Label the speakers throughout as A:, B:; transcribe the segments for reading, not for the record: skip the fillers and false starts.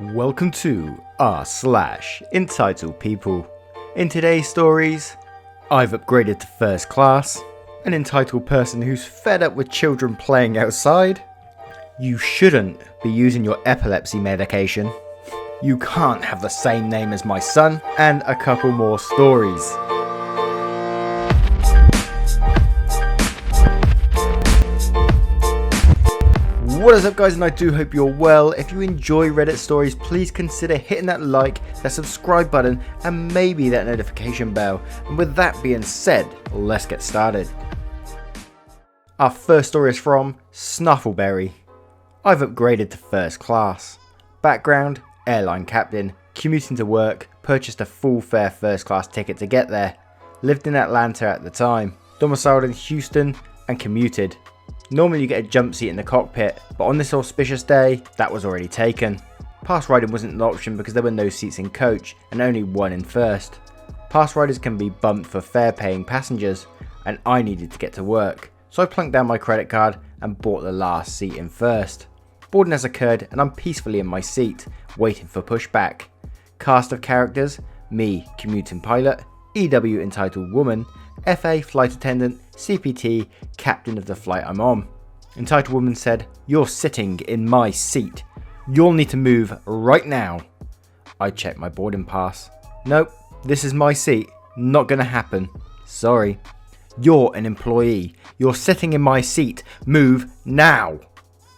A: Welcome to r/EntitledPeople. In today's stories, I've upgraded to first class, an entitled person who's fed up with children playing outside, you shouldn't be using your epilepsy medication, you can't have the same name as my son, and a couple more stories. What is up guys, and I do hope you're well. If you enjoy Reddit stories, please consider hitting that like, that subscribe button, and maybe that notification bell. And with that being said, let's get started. Our first story is from Snuffleberry. I've upgraded to first class. Background, airline captain, commuting to work, purchased a full fare first class ticket to get there. Lived in Atlanta at the time, domiciled in Houston, and commuted. Normally you get a jump seat in the cockpit, but on this auspicious day, that was already taken. Pass riding wasn't an option because there were no seats in coach and only one in first. Pass riders can be bumped for fare paying passengers, and I needed to get to work, so I plunked down my credit card and bought the last seat in first. Boarding has occurred and I'm peacefully in my seat, waiting for pushback. Cast of characters: me, commuting pilot; EW, entitled woman; FA, flight attendant; CPT, captain of the flight I'm on. Entitled woman said, "You're sitting in my seat. You'll need to move right now." I checked my boarding pass. "Nope, this is my seat. Not gonna happen. Sorry." "You're an employee. You're sitting in my seat. Move now."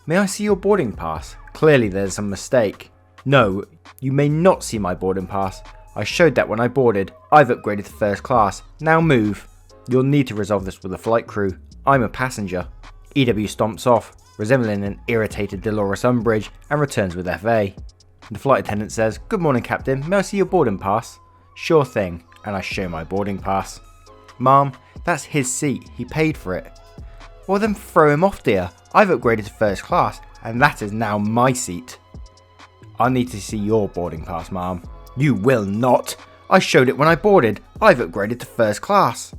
A: "May I see your boarding pass? Clearly there's a mistake." "No, you may not see my boarding pass. I showed that when I boarded. I've upgraded to first class. Now move." "You'll need to resolve this with the flight crew. I'm a passenger." EW stomps off, resembling an irritated Dolores Umbridge, and returns with FA. The flight attendant says, "Good morning, Captain. May I see your boarding pass?" "Sure thing," and I show my boarding pass. "Ma'am, that's his seat. He paid for it." "Well then throw him off, dear. I've upgraded to first class, and that is now my seat." "I need to see your boarding pass, ma'am." "You will not. I showed it when I boarded. I've upgraded to first class."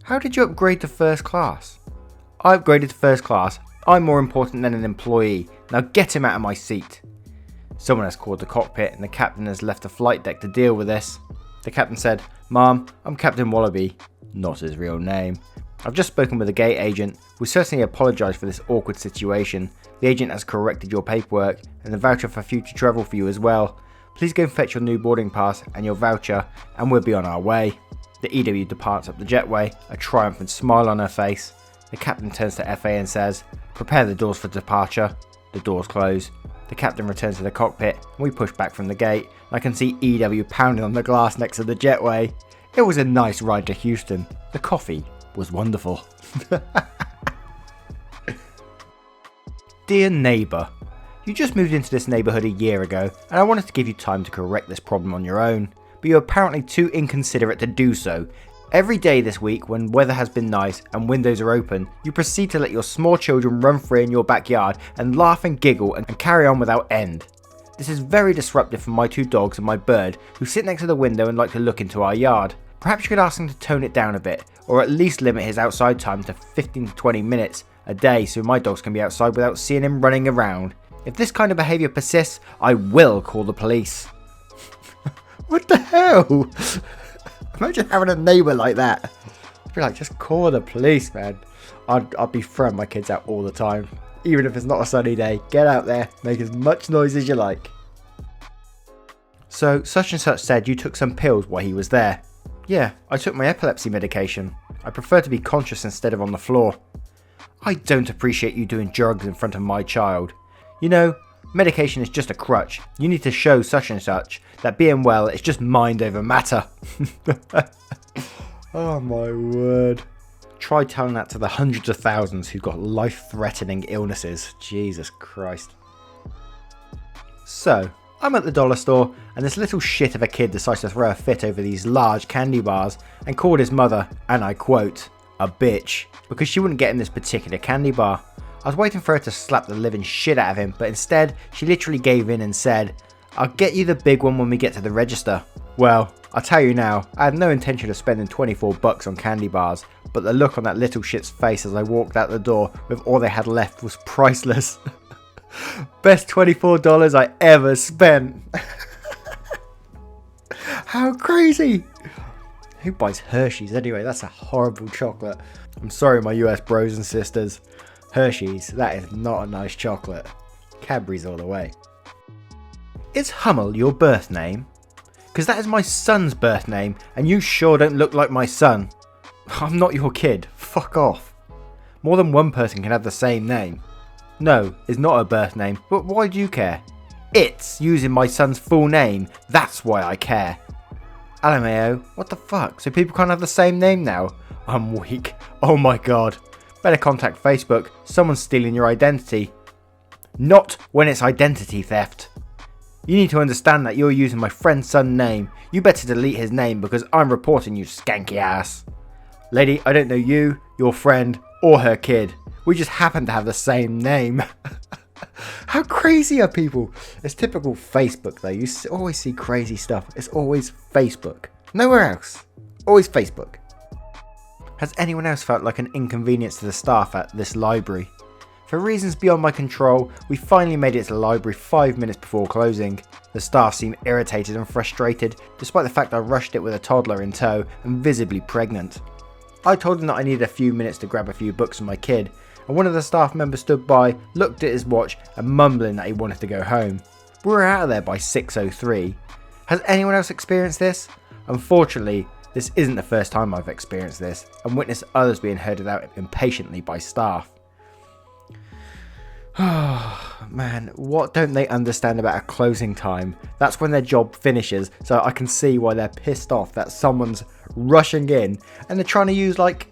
A: "How did you upgrade to first class?" "I upgraded to first class. I'm more important than an employee. Now get him out of my seat." Someone has called the cockpit and the captain has left the flight deck to deal with this. The captain said, "Ma'am, I'm Captain Wallaby." Not his real name. "I've just spoken with the gate agent. We certainly apologise for this awkward situation. The agent has corrected your paperwork and the voucher for future travel for you as well. Please go and fetch your new boarding pass and your voucher, and we'll be on our way." The EW departs up the jetway, a triumphant smile on her face. The captain turns to FA and says, "Prepare the doors for departure." The doors close. The captain returns to the cockpit and we push back from the gate. I can see EW pounding on the glass next to the jetway. It was a nice ride to Houston. The coffee was wonderful. Dear neighbour, you just moved into this neighbourhood a year ago and I wanted to give you time to correct this problem on your own, but you're apparently too inconsiderate to do so. Every day this week, when weather has been nice and windows are open, you proceed to let your small children run free in your backyard and laugh and giggle and carry on without end. This is very disruptive for my two dogs and my bird, who sit next to the window and like to look into our yard. Perhaps you could ask him to tone it down a bit, or at least limit his outside time to 15 to 20 minutes a day so my dogs can be outside without seeing him running around. If this kind of behaviour persists, I will call the police." What the hell? Imagine having a neighbour like that. I'd be like, just call the police, man. I'd be throwing my kids out all the time. Even if it's not a sunny day, get out there, make as much noise as you like. "So, such and such said you took some pills while he was there." "Yeah, I took my epilepsy medication. I prefer to be conscious instead of on the floor." "I don't appreciate you doing drugs in front of my child. You know, medication is just a crutch. You need to show such and such that being well is just mind over matter." Oh my word. Try telling that to the hundreds of thousands who've got life-threatening illnesses. Jesus Christ. So, I'm at the dollar store and this little shit of a kid decides to throw a fit over these large candy bars and called his mother, and I quote, "a bitch," because she wouldn't get him this particular candy bar. I was waiting for her to slap the living shit out of him, but instead she literally gave in and said, "I'll get you the big one when we get to the register." Well, I'll tell you now, I had no intention of spending $24 on candy bars, but the look on that little shit's face as I walked out the door with all they had left was priceless. Best $24 I ever spent. How crazy. Who buys Hershey's anyway? That's a horrible chocolate. I'm sorry, my US bros and sisters. Hershey's, that is not a nice chocolate. Cadbury's all the way. Is Hummel your birth name? Because that is my son's birth name, and you sure don't look like my son. I'm not your kid. Fuck off. More than one person can have the same name. No, it's not a birth name, but why do you care? It's using my son's full name. That's why I care. LMAO, what the fuck? So people can't have the same name now? I'm weak. Oh my god. Better contact Facebook. Someone's stealing your identity. Not when it's identity theft. You need to understand that you're using my friend's son's name. You better delete his name because I'm reporting you, skanky ass. Lady, I don't know you, your friend, or her kid. We just happen to have the same name. How crazy are people? It's typical Facebook though. You always see crazy stuff. It's always Facebook. Nowhere else. Always Facebook. Has anyone else felt like an inconvenience to the staff at this library? For reasons beyond my control, we finally made it to the library 5 minutes before closing. The staff seemed irritated and frustrated, despite the fact I rushed it with a toddler in tow and visibly pregnant. I told them that I needed a few minutes to grab a few books for my kid, and one of the staff members stood by, looked at his watch and mumbling that he wanted to go home. We were out of there by 6:03. Has anyone else experienced this? Unfortunately, this isn't the first time I've experienced this, and witnessed others being herded out impatiently by staff. Oh man, what don't they understand about a closing time? That's when their job finishes, so I can see why they're pissed off that someone's rushing in and they're trying to use like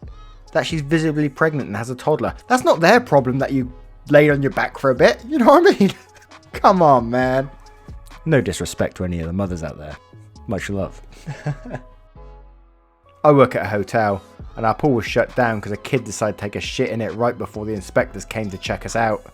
A: that she's visibly pregnant and has a toddler. That's not their problem that you laid on your back for a bit, you know what I mean? Come on, man. No disrespect to any of the mothers out there. Much love. I work at a hotel and our pool was shut down because a kid decided to take a shit in it right before the inspectors came to check us out.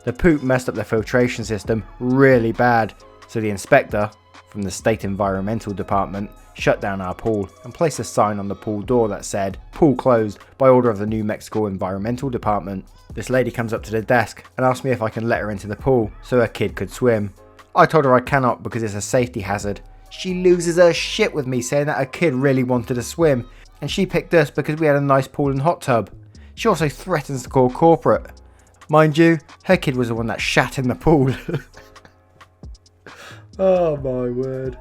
A: The poop messed up the filtration system really bad, so the inspector, from the State Environmental Department, shut down our pool and placed a sign on the pool door that said, "Pool closed by order of the New Mexico Environmental Department." This lady comes up to the desk and asks me if I can let her into the pool so her kid could swim. I told her I cannot because it's a safety hazard. She loses her shit with me saying that her kid really wanted to swim, and she picked us because we had a nice pool and hot tub. She also threatens to call corporate. Mind you, her kid was the one that shat in the pool. Oh my word.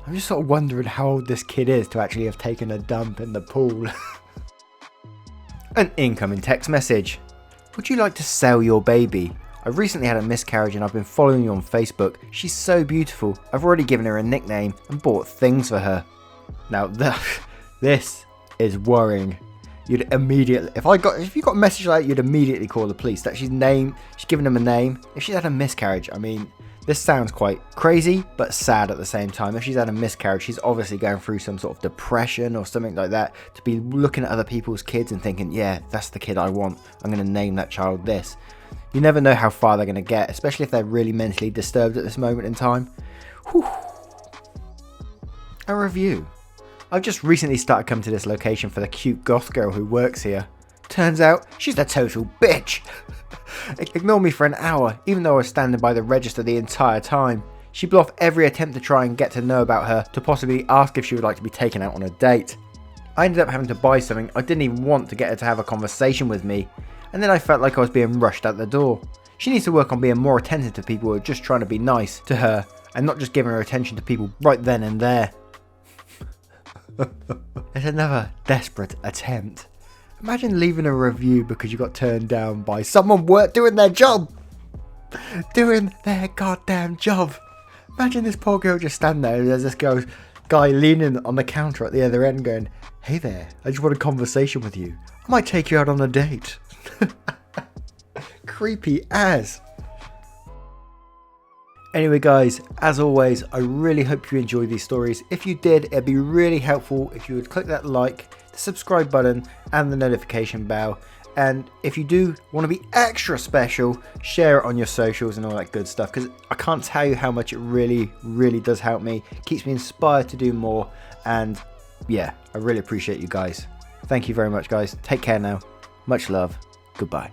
A: I'm just sort of wondering how old this kid is to actually have taken a dump in the pool. An incoming text message. Would you like to sell your baby? I've recently had a miscarriage and I've been following you on Facebook. She's so beautiful. I've already given her a nickname and bought things for her. Now this is worrying. You'd immediately, if you got a message like that, you'd immediately call the police. That she's given them a name. If she's had a miscarriage, I mean, this sounds quite crazy, but sad at the same time. If she's had a miscarriage, she's obviously going through some sort of depression or something like that. To be looking at other people's kids and thinking, yeah, that's the kid I want. I'm going to name that child this. You never know how far they're going to get, especially if they're really mentally disturbed at this moment in time. Whew. A review. I've just recently started coming to this location for the cute goth girl who works here. Turns out, she's a total bitch. Ignored me for an hour, even though I was standing by the register the entire time. She blew off every attempt to try and get to know about her, to possibly ask if she would like to be taken out on a date. I ended up having to buy something I didn't even want to get her to have a conversation with me, and then I felt like I was being rushed out the door. She needs to work on being more attentive to people who are just trying to be nice to her, and not just giving her attention to people right then and there. It's another desperate attempt. Imagine leaving a review because you got turned down by someone doing their job. Doing their goddamn job. Imagine this poor girl just standing there and there's this guy leaning on the counter at the other end going, "Hey there, I just want a conversation with you. I might take you out on a date." Creepy as. Anyway guys, as always, I really hope you enjoyed these stories. If you did, it'd be really helpful if you would click that like, the subscribe button and the notification bell. And if you do want to be extra special, share it on your socials and all that good stuff, because I can't tell you how much it really, really does help me. It keeps me inspired to do more. And yeah, I really appreciate you guys. Thank you very much guys. Take care now. Much love. Goodbye.